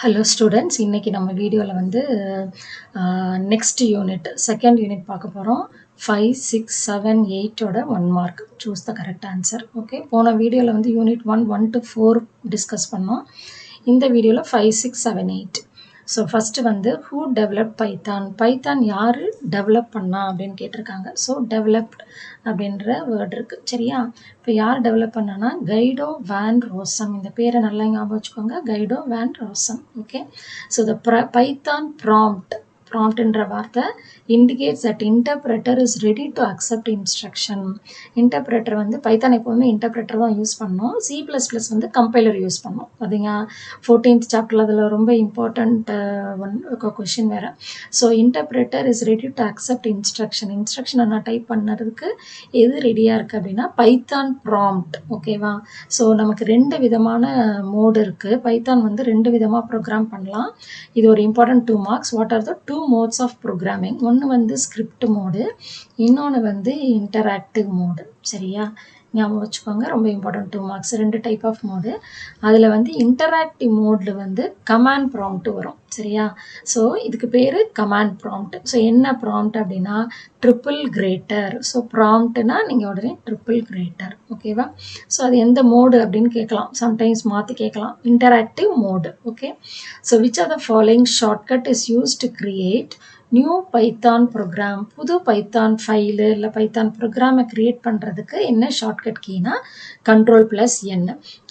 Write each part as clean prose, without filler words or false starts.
Hello students, இன்றைக்கி நம்ம வீடியோவில் வந்து நெக்ஸ்ட் யூனிட் செகண்ட் யூனிட் பார்க்க போகிறோம். 5, 6, 7, 8ஓட 1 mark. Choose the correct answer. Okay, போன வீடியோவில் வந்து யூனிட் 1, 1 to 4 டிஸ்கஸ் பண்ணோம். இந்த வீடியோவில் 5, 6, 7, 8. ஸோ ஃபஸ்ட்டு வந்து ஹூ டெவலப் பைத்தான், பைத்தான் யார் டெவலப் பண்ணா அப்படின்னு கேட்டிருக்காங்க. ஸோ டெவலப்ட் அப்படின்ற வேர்ட் இருக்குது. சரியா, இப்போ யார் டெவலப் பண்ணான்னா கைடோ வேன் ரோசம். இந்த பேரை நல்லா ஞாபகம் வச்சுக்கோங்க, Guido van Rossum. Okay, so the Python ப்ராம்ப்ட்ன்ற வார்த்தை indicates that interpreter is ready to accept instruction. Interpreter வந்து பைத்தான் எப்போவுமே இன்டர்பிரட்டர் தான் யூஸ் பண்ணோம். C++ வந்து கம்பைலர் யூஸ் பண்ணோம். அதுங்க 14th சாப்டரில் அதில் ரொம்ப இம்பார்ட்டண்ட் கொஷின் வேறு. So interpreter is ready to accept இன்ஸ்ட்ரக்ஷனை நான் டைப் பண்ணுறதுக்கு எது ரெடியாக இருக்குது அப்படின்னா பைத்தான் ப்ராம்ப்ட். ஓகேவா, ஸோ நமக்கு 2 விதமான மோடு இருக்குது. பைத்தான் வந்து 2 விதமாக ப்ரோக்ராம் பண்ணலாம். இது ஒரு important 2 marks. What are the 2 modes of programming? ஒன்று வந்து ஸ்கிரிப்ட் மோடு, இன்னொன்று வந்து இன்டராக்டிவ் மோடு. சரியா, ஞாபகம் வச்சுக்கோங்க, ரொம்ப important 2 marks. 2 type of mode. அதில் வந்து இன்டராக்டிவ் மோடில் வந்து கமாண்ட் ப்ராம்ப்ட் வரும். சரியா, ஸோ இதுக்கு பேர் கமாண்ட் ப்ராம்ப்ட். ஸோ என்ன ப்ராம்ப்ட் அப்படின்னா ட்ரிபிள் கிரேட்டர். ஸோ ப்ராம்ப்ட்னா நீங்கள் உடனே ட்ரிபிள் கிரேட்டர். ஓகேவா, ஸோ அது எந்த மோடு அப்படின்னு கேட்கலாம், சம்டைம்ஸ் மாற்றி கேட்கலாம். Interactive mode. Okay, so which are the following shortcut is use to create new python program? புது பைத்தான் ஃபைலு இல்லை பைத்தான் ப்ரோக்ராமை க்ரியேட் பண்ணுறதுக்கு என்ன ஷார்ட்கட் கீனா Ctrl+N.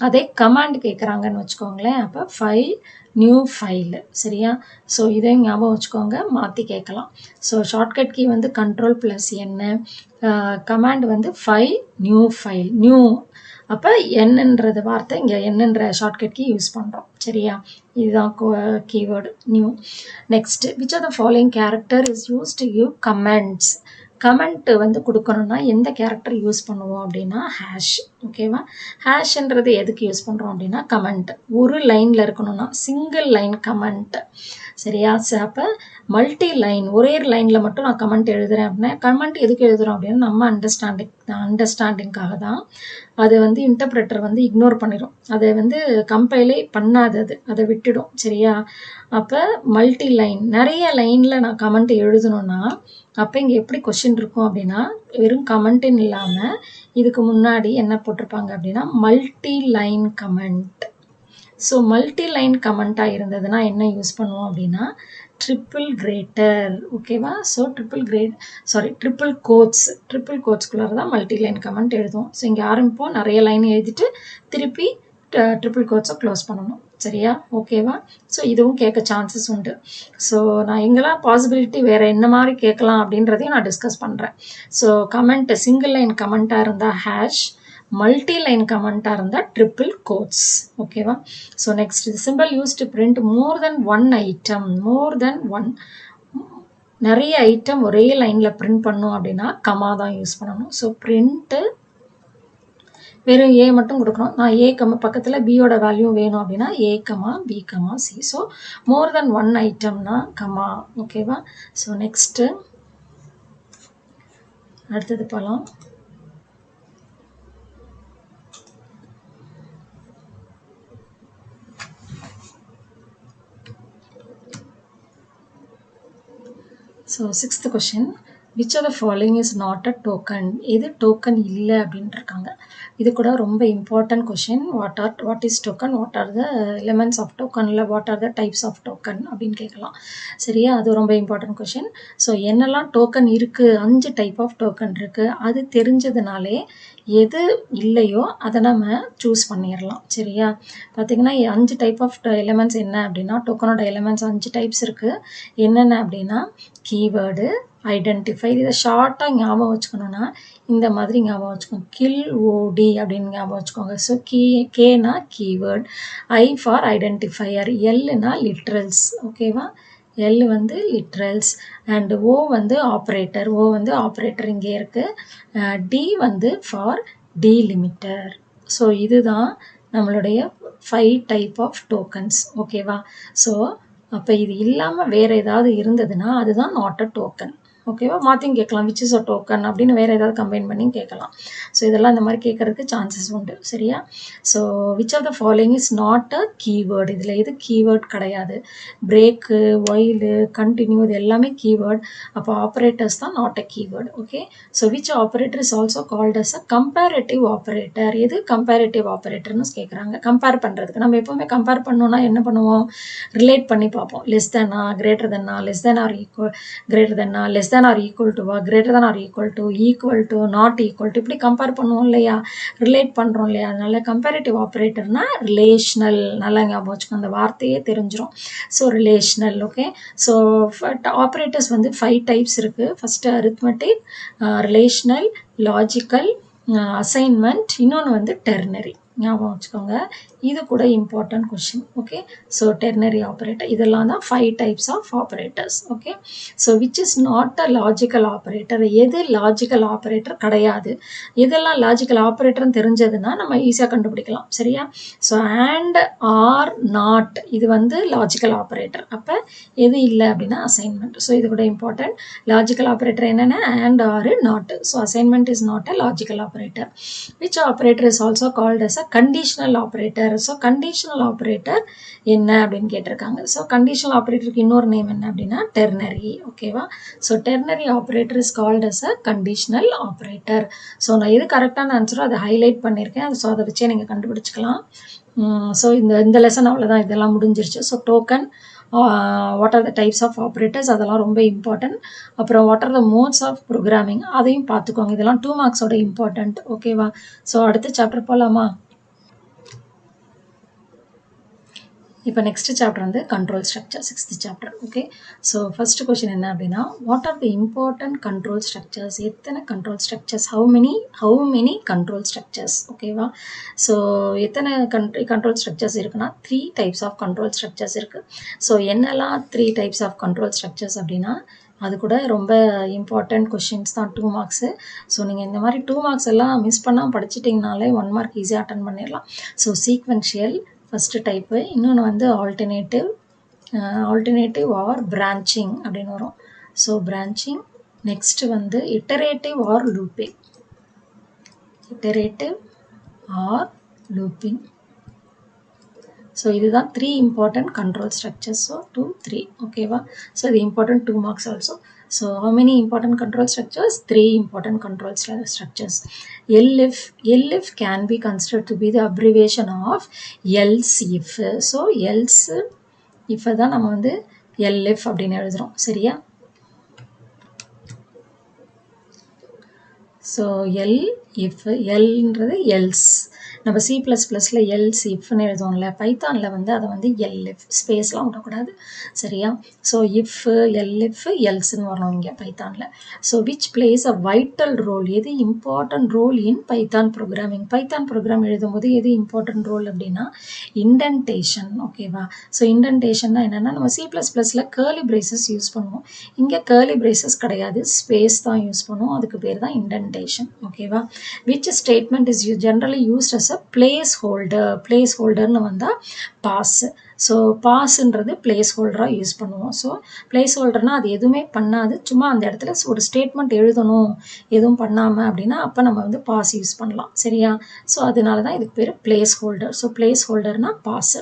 அதே கமாண்ட் கேட்குறாங்கன்னு வச்சுக்கோங்களேன், அப்போ ஃபைல் நியூ ஃபைலு. சரியா, ஸோ இதையும் ஞாபகம் வச்சுக்கோங்க, மாற்றி கேட்கலாம். ஸோ ஷார்ட்கட் கீ வந்து Ctrl+N, கமாண்ட் வந்து ஃபைல் நியூ ஃபைல். நியூ அப்போ என்னன்றது வார்த்தை இங்கே என்னன்ற ஷார்ட்கட் கீ யூஸ் பண்ணுறோம். சரியா, இதுதான் keyword new. Next, which are the following character is use to give comments? Comment வந்து கொடுக்கணும்னா எந்த கேரக்டர் யூஸ் பண்ணுவோம் அப்படின்னா ஹேஷ். ஓகேவா, ஹேஷ்ன்றது எதுக்கு யூஸ் பண்ணுறோம் அப்படின்னா கமெண்ட் ஒரு லைனில் இருக்கணும்னா சிங்கிள் லைன் கமெண்ட். சரியா, அப்போ மல்டி லைன் ஒரே லைனில் மட்டும் நான் கமெண்ட் எழுதுறேன் அப்படின்னா கமெண்ட் எதுக்கு எழுதுகிறோம் அப்படின்னா நம்ம அண்டர்ஸ்டாண்டிங்காக தான். அது வந்து இன்டர்பிரட்டர் வந்து இக்னோர் பண்ணிடும், அதை வந்து கம்பைலே பண்ணாதது, அதை விட்டுடும். சரியா, அப்போ மல்டி லைன் நிறைய லைனில் நான் கமெண்ட் எழுதணும்னா அப்போ இங்கே எப்படி கொஷின் இருக்கும் அப்படின்னா வெறும் கமெண்ட்டுன்னு இல்லாமல் இதுக்கு முன்னாடி என்ன போட்டிருப்பாங்க அப்படின்னா multi line comment. So multi line கமெண்ட்டாக இருந்ததுன்னா என்ன யூஸ் பண்ணுவோம் அப்படின்னா ட்ரிபிள் கிரேட்டர். ஓகேவா, ஸோ ட்ரிபிள் கோட்ஸ்குள்ளார தான் மல்டி லைன் கமெண்ட் எழுதுவோம். ஸோ இங்கே ஆரம்பிப்போம், நிறைய லைன் எழுதிட்டு திருப்பி ட்ரிபிள் கோட்ஸை க்ளோஸ் பண்ணணும். சரியா, ஓகேவா, ஸோ இதுவும் கேட்க சான்சஸ் உண்டு. ஸோ நான் எங்கெல்லாம் பாசிபிலிட்டி வேறு என்ன மாதிரி கேட்கலாம் அப்படின்றதையும் நான் டிஸ்கஸ் பண்ணுறேன். ஸோ கமெண்ட் சிங்கிள் லைன் கமெண்ட்டாக இருந்தால் ஹேஷ், மல்டி லைன் கமெண்ட்டாக இருந்தால் ட்ரிபிள் கோட்ஸ். ஓகேவா, ஸோ நெக்ஸ்ட், இது simple use to print more than 1 item. More than 1 நிறைய ஐட்டம் ஒரே லைனில் பிரிண்ட் பண்ணோம் அப்படின்னா கமா தான் யூஸ் பண்ணணும். ஸோ பிரிண்ட்டு வெறும் ஏ மட்டும் கொடுக்கணும். நான் ஏ பக்கத்தில் பியோட வேல்யூ வேணும் அப்படின்னா A, B, C. So more than 1 ஐட்டம்னா கமா. ஓகேவா, ஸோ நெக்ஸ்ட்டு அடுத்தது போகலாம். So 6th question, which are the following is not a token? எது டோக்கன் இல்லை அப்படின்ட்டு இருக்காங்க. இது கூட ரொம்ப important question. What is token, what are the elements of token, இல்லை what are the types of token அப்படின்னு கேட்கலாம். சரியா, அது ரொம்ப இம்பார்ட்டன்ட் கொஷின். ஸோ என்னெல்லாம் டோக்கன் இருக்குது, 5 டைப் ஆஃப் டோக்கன் இருக்குது. அது தெரிஞ்சதுனாலே எது இல்லையோ அதை நம்ம சூஸ் பண்ணிடலாம். சரியா, பார்த்திங்கன்னா 5 டைப் ஆஃப் எலிமெண்ட்ஸ் என்ன அப்படின்னா டோக்கனோட எலிமெண்ட்ஸ் 5 டைப்ஸ் இருக்குது. என்னென்ன அப்படின்னா கீவேர்டு, ஐடென்டிஃபை. இதை ஷார்ட்டாக ஞாபகம் வச்சுக்கணுன்னா இந்த மாதிரி ஞாபகம் வச்சுக்கோங்க, KILOD அப்படின்னு ஞாபகம் வச்சுக்கோங்க. ஸோ கேனா கீவேர்ட், I ஃபார் ஐடென்டிஃபையர், Lனா லிட்ரல்ஸ். ஓகேவா, L வந்து லிட்ரல்ஸ், அண்ட் O வந்து ஆப்ரேட்டர் இங்கே இருக்குது. D வந்து ஃபார் டீலிமிட்டர். ஸோ இதுதான் நம்மளுடைய 5 டைப் ஆஃப் டோக்கன்ஸ். ஓகேவா, ஸோ அப்போ இது இல்லாமல் வேறு ஏதாவது இருந்ததுன்னா அதுதான் நாட் அ டோக்கன். ஓகேவா? மாற்றியும் கேட்கலாம், விச் இஸ் அ டோக்கன் அப்படின்னு வேறு ஏதாவது கம்பைன் பண்ணி கேட்கலாம். ஸோ இதெல்லாம் இந்த மாதிரி கேட்கறதுக்கு சான்சஸ் உண்டு. சரியா? So which of the following is not a keyword. இதில் எது கீவேர்ட் கிடையாது. பிரேக்கு, ஒயிலு, கண்டினியூ இது எல்லாமே கீவேர்ட். அப்போ ஆப்ரேட்டர்ஸ் தான் not a keyword. Okay. So which operator is also called as a comparative operator. எது கம்பேரேட்டிவ் ஆப்ரேட்டர்னு கேட்குறாங்க. கம்பேர் பண்ணுறதுக்கு நம்ம எப்போவுமே கம்பேர் பண்ணோன்னா என்ன பண்ணுவோம்? ரிலேட் பண்ணி பார்ப்போம். லெஸ் தேனா, கிரேட்டர் தென்னா, less than or equal, greater தென்னா, லெஸ் தேன் ஆர் ஈக்குவல் டுவா, greater than or equal to, not equal to, இப்படி கம்பேர் பண்ணுவோம் இல்லையா? ரிலேட் பண்ணுறோம் இல்லையா? அதனால கம்பேரேட்டிவ் ஆப்ரேட்டர்னா ரிலேஷனல். நல்லா ஞாபகம் வச்சுக்கோங்க, அந்த வார்த்தையே தெரிஞ்சிடும். So relational. Okay. So operators வந்து 5 டைப்ஸ் இருக்குது. First arithmetic, relational, logical, assignment, இன்னொன்று வந்து டெர்னரி. ஞாபகம் வச்சுக்கோங்க, இது கூட important question. Okay. So ternary operator இதெல்லாம் தான் 5 types of operators. Okay. So which is not a logical operator. எது லாஜிக்கல் ஆப்ரேட்டர் கிடையாது. எதெல்லாம் லாஜிக்கல் ஆப்ரேட்டர்னு தெரிஞ்சதுன்னா நம்ம ஈஸியாக கண்டுபிடிக்கலாம். சரியா? ஸோ அண்ட், ஆர், நாட் இது வந்து லாஜிக்கல் ஆப்ரேட்டர். அப்போ எது இல்லை அப்படின்னா அசைன்மெண்ட். ஸோ இது கூட இம்பார்ட்டன்ட். லாஜிக்கல் ஆப்ரேட்டர் என்னென்னா and, or, not. So assignment is not a logical operator. Which operator is also called as a conditional operator. So conditional operator என்ன அப்படின்னு கேட்டிருக்காங்க. ஸோ கண்டிஷனல் ஆப்ரேட்டருக்கு இன்னொரு நேம் என்ன அப்படின்னா டெர்னரி. ஓகேவா? So ternary operator is called as a conditional operator. So நான் எது கரெக்டான ஆன்சரோ அதை ஹைலைட் பண்ணியிருக்கேன். ஸோ அதை வச்சே நீங்கள் கண்டுபிடிச்சிக்கலாம். ஸோ இந்த லெசன் அவ்வளோதான், இதெல்லாம் முடிஞ்சிருச்சு. So token, what are the types of operators அதெல்லாம் ரொம்ப இம்பார்ட்டன்ட். அப்புறம் what are the modes of programming அதையும் பார்த்துக்கோங்க. இதெல்லாம் 2 மார்க்ஸோட இம்பார்ட்டன்ட். ஓகேவா? ஸோ அடுத்த சாப்டர் போகலாமா? இப்போ நெக்ஸ்ட் சாப்டர் வந்து control structure, 6th chapter. Okay. So first question என்ன அப்படின்னா, what are the important control structures. எத்தனை control structures, how many control structures. ஓகேவா? ஸோ எத்தனை கண்ட்ரோல் ஸ்ட்ரக்சர்ஸ் இருக்குன்னா 3 டைப்ஸ் ஆஃப் கண்ட்ரோல் ஸ்ட்ரக்சர்ஸ் இருக்குது. ஸோ என்னெல்லாம் 3 டைப்ஸ் ஆஃப் கண்ட்ரோல் ஸ்ட்ரக்சர்ஸ் அப்படின்னா, அது கூட ரொம்ப இம்பார்ட்டன்ட் கொஷின்ஸ் தான், 2 மார்க்ஸு. ஸோ நீங்கள் இந்த மாதிரி 2 மார்க்ஸ் எல்லாம் மிஸ் பண்ணால் படிச்சிட்டிங்கனாலே 1 மார்க் ஈஸியாக அட்டன் பண்ணிடலாம். ஸோ சீக்வென்ஷியல் ஃபஸ்ட்டு டைப்பு, இன்னொன்று வந்து ஆல்டர்னேட்டிவ் ஆர் பிரான்ச்சிங் அப்படின்னு வரும். So branching. நெக்ஸ்ட்டு வந்து இட்டரேட்டிவ் ஆர் லூப்பிங். ஸோ இதுதான் 3 இம்பார்ட்டன்ட் கண்ட்ரோல் ஸ்ட்ரக்சர்ஸ். ஸோ 2, 3. ஓகேவா? ஸோ இது important 2 marks also. So how many important control structures? 3 important control structures. LIF can be considered to be the abbreviation of else if. So else if தான் நம்ம வந்து LIF அப்படின்னு எழுதுறோம். சரியா? So if Lன்றது else. நம்ம C++ல else ifன்னு எழுதுவோம்ல, பைத்தானில் வந்து அதை வந்து LIF ஸ்பேஸ்லாம் விடக்கூடாது. சரியா? ஸோ if, LIF, elseன்னு வரணும் இங்கே பைத்தானில். So which plays a vital role. எது important role in Python programming. Python program எழுதும்போது எது இம்பார்ட்டன்ட் ரோல் அப்படின்னா இண்டென்டேஷன். ஓகேவா? ஸோ இண்டென்டேஷன்னா என்னென்னா, நம்ம C++ல கேர்லி பிரேசஸ் யூஸ் பண்ணுவோம். இங்கே கேர்லி பிரேசஸ் கிடையாது, ஸ்பேஸ் தான் யூஸ் பண்ணுவோம். அதுக்கு பேர் தான் இண்டென்டேஷன். ஓகேவா? which statement is generally used as a placeholderன்னு வந்தால் pass. ஸோ பாஸ்ன்றது பிளேஸ் ஹோல்டராக யூஸ் பண்ணுவோம். ஸோ பிளேஸ் ஹோல்டர்னால் அது எதுவுமே பண்ணாது, சும்மா அந்த இடத்துல ஒரு ஸ்டேட்மெண்ட் எழுதணும் எதுவும் பண்ணாமல் அப்படின்னா அப்போ நம்ம வந்து பாஸ் யூஸ் பண்ணலாம். சரியா? ஸோ அதனால தான் இதுக்கு பேர் பிளேஸ் ஹோல்டர். ஸோ பிளேஸ் ஹோல்டர்னா பாஸ்.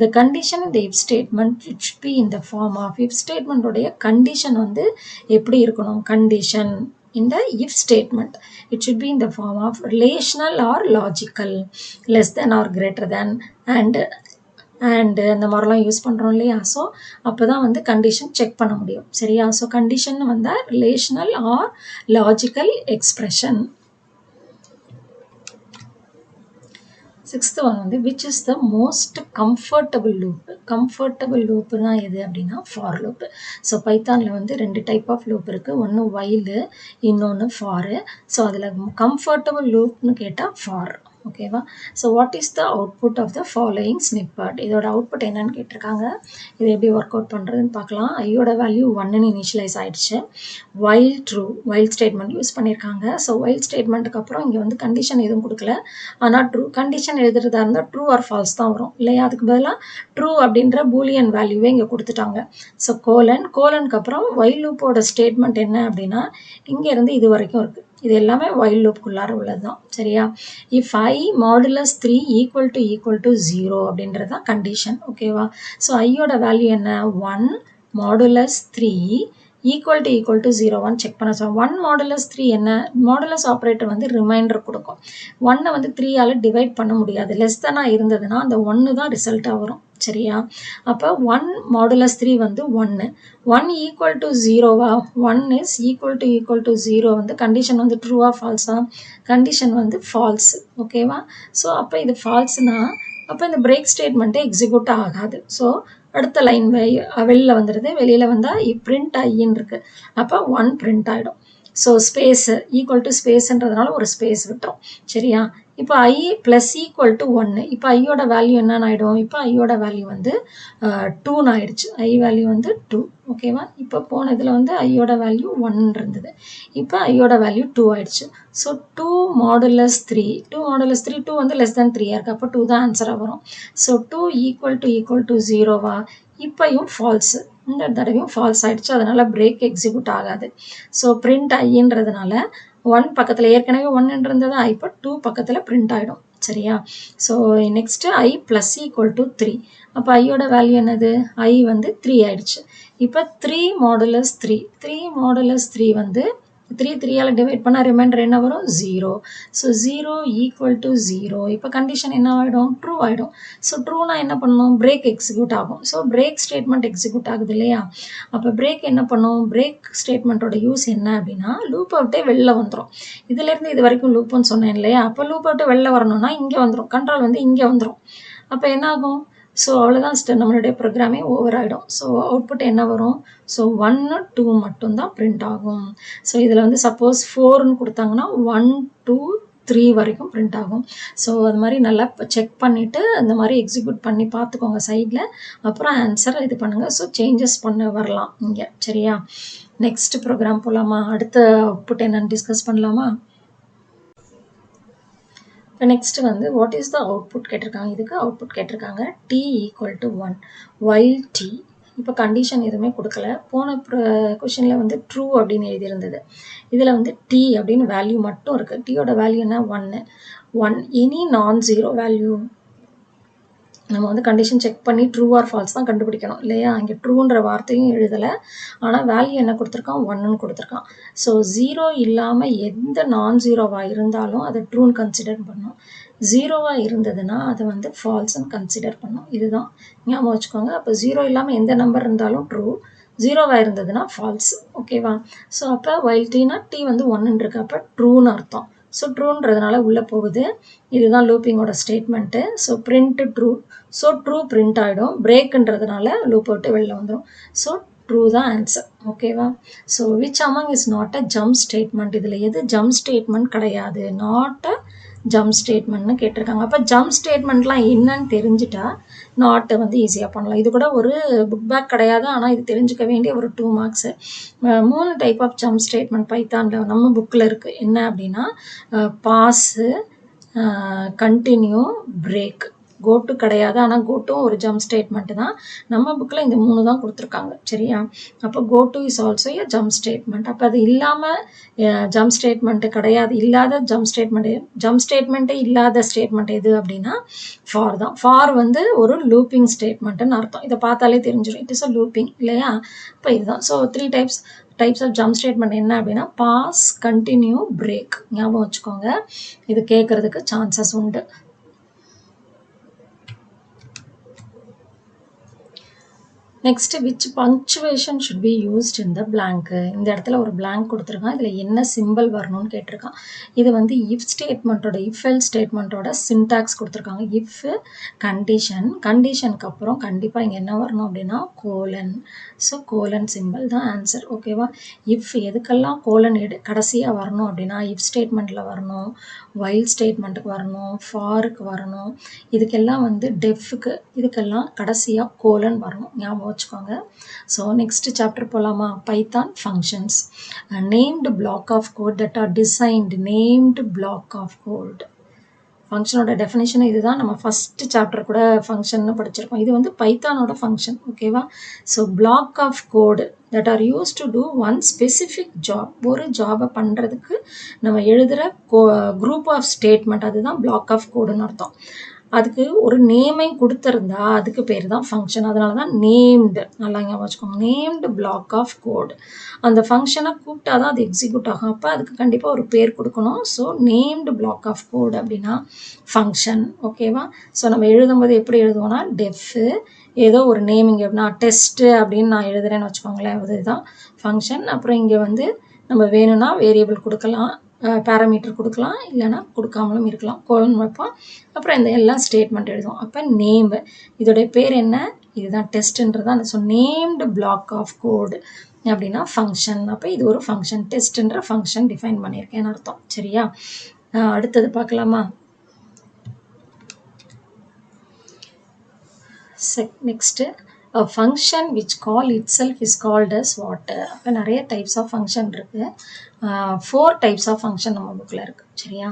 த கண்டிஷன் இந்த if statement it should be in the form of. If ஸ்டேட்மெண்ட்டோடைய கண்டிஷன் வந்து எப்படி இருக்கணும்? Condition in the if statement it should be in the form of relational or logical, less than or greater than, and இந்த மாதிரிலாம் use பண்ணுறோம் இல்லையா? So அப்போ தான் வந்து கண்டிஷன் செக் பண்ண முடியும். சரியா? ஸோ கண்டிஷன் வந்தால் relational or logical expression. 6th one வந்து which is the most comfortable loop. Comfortable லூப்புனா எது அப்படின்னா ஃபார் லூப். ஸோ பைத்தானில் வந்து 2 டைப் ஆஃப் லூப் இருக்குது. ஒன்று வைலு, இன்னொன்று ஃபாரு. ஸோ அதில் கம்ஃபர்டபுள் லூப்னு கேட்டால் ஃபார். ஓகேவா? So what is the output of the following snippet? இதோட அவுட்புட் என்னன்னு கேட்டிருக்காங்க. இது எப்படி ஒர்க் அவுட் பண்ணுறதுன்னு பார்க்கலாம். ஐயோட வேல்யூ 1ன்னு இனிஷியலைஸ் ஆகிடுச்சு. While true, while statement use பண்ணியிருக்காங்க. ஸோ வைல் ஸ்டேட்மெண்ட்டுக்கு அப்புறம் இங்கே வந்து கண்டிஷன் எதுவும் கொடுக்கல. ஆனால் ட்ரூ கண்டிஷன் எழுதுறதா இருந்தால் ட்ரூ ஆர் ஃபால்ஸ் தான் வரும் இல்லையா? அதுக்கு பதிலாக ட்ரூ அப்படின்ற பூலியன் வேல்யூவே இங்கே கொடுத்துட்டாங்க. ஸோ கோலனுக்கு அப்புறம் வைல் லூப்போட ஸ்டேட்மெண்ட் என்ன அப்படின்னா இங்கேருந்து இது வரைக்கும் இருக்குது. இது எல்லாமே வைல் லூப்புக்குள்ளார உள்ளது தான். சரியா? If I modulus 3 equal to 0 அப்படின்றது தான் கண்டிஷன். ஓகேவா? ஸோ ஐயோட வேல்யூ என்ன? 1 மாடுலஸ் 3 ஈக்குவல் டு 0 செக் பண்ண சொல்லுவோம். 1 மாடுலஸ் 3 என்ன? மாடுலஸ் ஆப்ரேட்டர் வந்து ரிமைண்டர் கொடுக்கும். 1 வந்து 3ஆல் டிவைட் பண்ண முடியாது. லெஸ் தானாக இருந்ததுன்னா அந்த 1 தான் ரிசல்ட்டாக வரும். சரியா? அப்போ 1 மாடுலஸ் 3 வந்து 1. 1 ஈக்குவல் டு 0வா? 1 இஸ் ஈக்குவல் டு 0 வந்து கண்டிஷன் வந்து ட்ரூவா ஃபால்ஸா? கண்டிஷன் வந்து ஃபால்ஸ். ஓகேவா? ஸோ அப்போ இது ஃபால்ஸ்னா அப்போ இந்த பிரேக் ஸ்டேட்மெண்ட்டே எக்ஸிக்யூட் ஆகாது. ஸோ அடுத்த லைன் வெளியில் வந்துடுது. வெளியில் வந்தால் பிரிண்ட் ஐன்னு இருக்குது. அப்போ 1 பிரிண்ட் ஆகிடும். ஸோ ஸ்பேஸு ஈக்குவல் டு ஸ்பேஸ்ன்றதுனால ஒரு ஸ்பேஸ் விட்டுரும். சரியா? இப்போ I ப்ளஸ் ஈக்குவல் டு 1. இப்போ ஐயோட வேல்யூ என்னன்னு ஆகிடும்? இப்போ ஐயோட வேல்யூ வந்து 2ன்னு ஆயிடுச்சு. ஐ வேல்யூ வந்து 2. ஓகேவா? இப்போ போன இதில் வந்து ஐயோட வேல்யூ 1 இருந்தது. இப்போ ஐயோட வேல்யூ 2 ஆயிடுச்சு. So 2 modulus 3. 2 மாடுலஸ் 3 2 வந்து லெஸ் தேன் 3 இருக்குது. அப்போ 2 தான் ஆன்சராக வரும். ஸோ 2 ஈக்குவல் டு 0வா? இப்போயும் ஃபால்ஸு. இந்த தடவையும் ஃபால்ஸ் ஆகிடுச்சு. அதனால் பிரேக் எக்ஸிக்யூட் ஆகாது. ஸோ பிரிண்ட் ஐன்றதுனால 1 பக்கத்தில் ஏற்கனவே 1 இருந்ததா? இப்போ 2 பக்கத்தில் பிரிண்ட் ஆகிடும். சரியா? So next I plus equal to 3. அப்போ ஐயோட வேல்யூ என்னது? I வந்து 3 ஆயிடுச்சு. இப்போ 3 மாடுலஸ் 3 வந்து 3ஆல் டிவைட் பண்ணால் ரிமைண்டர் என்ன வரும்? 0. So 0 equal to 0. இப்போ கண்டிஷன் என்ன ஆகிடும்? ட்ரூ ஆகிடும். ஸோ ட்ரூனா என்ன பண்ணணும்? பிரேக் எக்ஸிக்யூட் ஆகும். ஸோ பிரேக் ஸ்டேட்மெண்ட் எக்ஸிக்யூட் ஆகுது இல்லையா? அப்போ பிரேக் என்ன பண்ணும்? பிரேக் ஸ்டேட்மெண்ட்டோட யூஸ் என்ன அப்படின்னா லூப் அவுட்டே வெளில வந்துடும். இதுலேருந்து இது வரைக்கும் லூப்புன்னு சொன்னேன் இல்லையா? அப்போ லூப் அவுட்டே வெளில வரணும்னா இங்கே வந்துடும். கண்ட்ரோல் வந்து இங்கே வந்துடும். அப்போ என்ன ஆகும்? ஸோ அவ்வளோதான் நம்மளுடைய ப்ரோக்ராமே ஓவர் ஆகிடும். ஸோ அவுட்புட் என்ன வரும்? ஸோ 1 2 மட்டும்தான் பிரிண்ட் ஆகும். ஸோ இதில் வந்து சப்போஸ் 4ன்னு கொடுத்தாங்கன்னா 1 2 3 வரைக்கும் பிரிண்ட் ஆகும். ஸோ அது மாதிரி நல்லா செக் பண்ணிவிட்டு அந்த மாதிரி எக்ஸிக்யூட் பண்ணி பார்த்துக்கோங்க சைடில். அப்புறம் ஆன்சரை இது பண்ணுங்கள். ஸோ சேஞ்சஸ் பண்ண வரலாம் இங்கே. சரியா? நெக்ஸ்ட் ப்ரோக்ராம் போகலாமா? அடுத்த அவுட்புட் என்னன்னு டிஸ்கஸ் பண்ணலாமா? இப்போ நெக்ஸ்ட் வந்து வாட் இஸ் த அவுட்புட் கேட்டிருக்காங்க. இதுக்கு அவுட்புட் கேட்டிருக்காங்க t equal to 1 while t. இப்போ கண்டிஷன் எதுவுமே கொடுக்கல. போன கொஷனில் வந்து ட்ரூ அப்படின்னு எழுதியிருந்தது. இதில் வந்து t அப்படின்னு வேல்யூ மட்டும் இருக்குது. டீயோட வேல்யூ என்ன? 1 எனி நான் ஜீரோ வேல்யூ. நம்ம வந்து கண்டிஷன் செக் பண்ணி ட்ரூ ஆர் ஃபால்ஸ் தான் கண்டுபிடிக்கணும் இல்லையா? இங்கே ட்ரூன்ற வார்த்தையும் எழுதலை. ஆனால் வேல்யூ என்ன கொடுத்துருக்கான்? 1ன்னு கொடுத்துருக்கான். ஸோ 0 இல்லாமல் எந்த நான் ஜீரோவாக இருந்தாலும் அதை ட்ரூன்னு கன்சிடர் பண்ணணும். 0வாக இருந்ததுன்னா அதை வந்து ஃபால்ஸ்ன்னு கன்சிடர் பண்ணணும். இதுதான் ஞாபகம் வச்சுக்கோங்க. அப்போ 0 இல்லாமல் எந்த நம்பர் இருந்தாலும் ட்ரூ, 0வாக இருந்ததுன்னா ஃபால்ஸ். ஓகேவா? ஸோ அப்போ வைல் டீனா t வந்து 1ன்னு இருக்கு. அப்போ ட்ரூன்னு அர்த்தம். ஸோ ட்ரூன்றதுனால உள்ளே போகுது. இதுதான் லூப்பிங்கோட statement. So print true. So true print ஆகிடும். பிரேக்குன்றதுனால லூப் அவுட்டு வெளில வந்துடும். ஸோ ட்ரூ தான் ஆன்சர். ஓகேவா? So which among is not a jump statement? இதில் எது ஜம்ப் ஸ்டேட்மெண்ட் கிடையாது? நாட் அ ஜம்ப் ஸ்டேட்மெண்ட்னு கேட்டிருக்காங்க. அப்போ ஜம்ப் ஸ்டேட்மெண்ட்லாம் என்னன்னு தெரிஞ்சுட்டா நாட்டை வந்து ஈஸியாக பண்ணலாம். இது கூட ஒரு புக் பேக் கிடையாது. ஆனால் இது தெரிஞ்சுக்க வேண்டிய ஒரு 2 marks. 3 type of jump statement பைத்தானில் நம்ம புக்கில் இருக்குது. என்ன அப்படின்னா பாஸு, கண்டினியூ, பிரேக். கோட்டு கிடையாது. ஆனால் கோட்டும் ஒரு ஜம்ப் ஸ்டேட்மெண்ட்டு தான். நம்ம புக்கில் இந்த 3 தான் கொடுத்துருக்காங்க. சரியா? அப்போ goto is also a jump statement. அப்போ அது இல்லாமல் ஜம்ப் ஸ்டேட்மெண்ட்டு கிடையாது. இல்லாத ஜம்ப் ஸ்டேட்மெண்ட்டே இல்லாத ஸ்டேட்மெண்ட் எது அப்படின்னா ஃபார் தான். ஃபார் வந்து ஒரு லூப்பிங் ஸ்டேட்மெண்ட்டுன்னு அர்த்தம். இதை பார்த்தாலே தெரிஞ்சிடும். இட் இஸ் அ லூப்பிங் இல்லையா? இப்போ இதுதான். So 3 types of jump statement என்ன அப்படின்னா பாஸ், கண்டினியூ, பிரேக். ஞாபகம் வச்சுக்கோங்க. இது கேட்கறதுக்கு சான்சஸ் உண்டு. Next which punctuation should be used in the blank. இந்த இடத்துல ஒரு blank கொடுத்துருக்கான். இதில் என்ன சிம்பிள் வரணும்னு கேட்டிருக்கான். இது வந்து if ஸ்டேட்மெண்ட்டோட if else ஸ்டேட்மெண்ட்டோட சின்டாக்ஸ் கொடுத்துருக்காங்க. if கண்டிஷனுக்கு அப்புறம் கண்டிப்பாக இங்கே என்ன வரணும் அப்படின்னா கோலன். ஸோ கோலன் சிம்பிள் தான் ஆன்சர். ஓகேவா? if எதுக்கெல்லாம் கோலன் கடைசியாக வரணும் அப்படின்னா if ஸ்டேட்மெண்ட்டில் வரணும், while ஸ்டேட்மெண்ட்டுக்கு வரணும், ஃபாருக்கு வரணும், இதுக்கெல்லாம் வந்து டெஃப்க்கு இதுக்கெல்லாம் கடைசியாக கோலன் வரணும். ஞாபகம் வச்சுக்கோங்க. ஸோ நெக்ஸ்ட் சாப்டர் போகலாமா? Python functions. Named block of code that are designed. Named block of code ஃபங்க்ஷனோட டெஃபினேஷன் இதுதான். நம்ம ஃபஸ்ட்டு சாப்டர் கூட ஃபங்க்ஷன்னு படிச்சிருக்கோம். இது வந்து பைத்தானோட ஃபங்க்ஷன். ஓகேவா? So block of code that are use to do one specific job. ஒரு ஜாபை பண்ணுறதுக்கு நம்ம எழுதுகிற குரூப் ஆஃப் ஸ்டேட்மெண்ட், அதுதான் பிளாக் ஆஃப் கோடுன்னு அர்த்தம். அதுக்கு ஒரு நேமை கொடுத்துருந்தா அதுக்கு பேர் தான் ஃபங்க்ஷன். அதனால தான் நேம்டு. நல்லா ஞாபகம் வச்சுக்கோங்க. Named block of code. அந்த ஃபங்க்ஷனை கூப்பிட்டா தான் அது எக்ஸிக்யூட் ஆகும். அப்போ அதுக்கு கண்டிப்பாக ஒரு பேர் கொடுக்கணும். So named block of code அப்படின்னா ஃபங்க்ஷன். ஓகேவா? ஸோ நம்ம எழுதும்போது எப்படி எழுதுவோம்னா டெஃப்பு ஏதோ ஒரு நேம். இங்கே நான் டெஸ்ட்டு அப்படின்னு நான் எழுதுறேன்னு வச்சுக்கோங்களேன். அதுதான் ஃபங்க்ஷன். அப்புறம் இங்கே வந்து நம்ம வேணும்னா வேரியபிள் கொடுக்கலாம், பேராமீட்டர் கொடுக்கலாம், இல்லைனா கொடுக்காமலும் இருக்கலாம். கோலன் வைப்போம். அப்புறம் இந்த எல்லா ஸ்டேட்மெண்ட் எழுதுவோம். அப்போ நேம், இதோடைய பேர் என்ன? இதுதான் டெஸ்ட்டுன்றதான். So named block of code அப்படின்னா ஃபங்க்ஷன். அப்போ இது ஒரு ஃபங்க்ஷன். டெஸ்ட்டுன்ற ஃபங்க்ஷன் டிஃபைன் பண்ணியிருக்கேன்னு அர்த்தம். சரியா? அடுத்தது பார்க்கலாமா? Next a function which call itself is called as what? அப்போ நிறைய டைப்ஸ் ஆஃப் ஃபங்க்ஷன் இருக்குது. 4 டைப்ஸ் ஆஃப் ஃபங்க்ஷன் நம்ம புக்கில் இருக்குது. சரியா?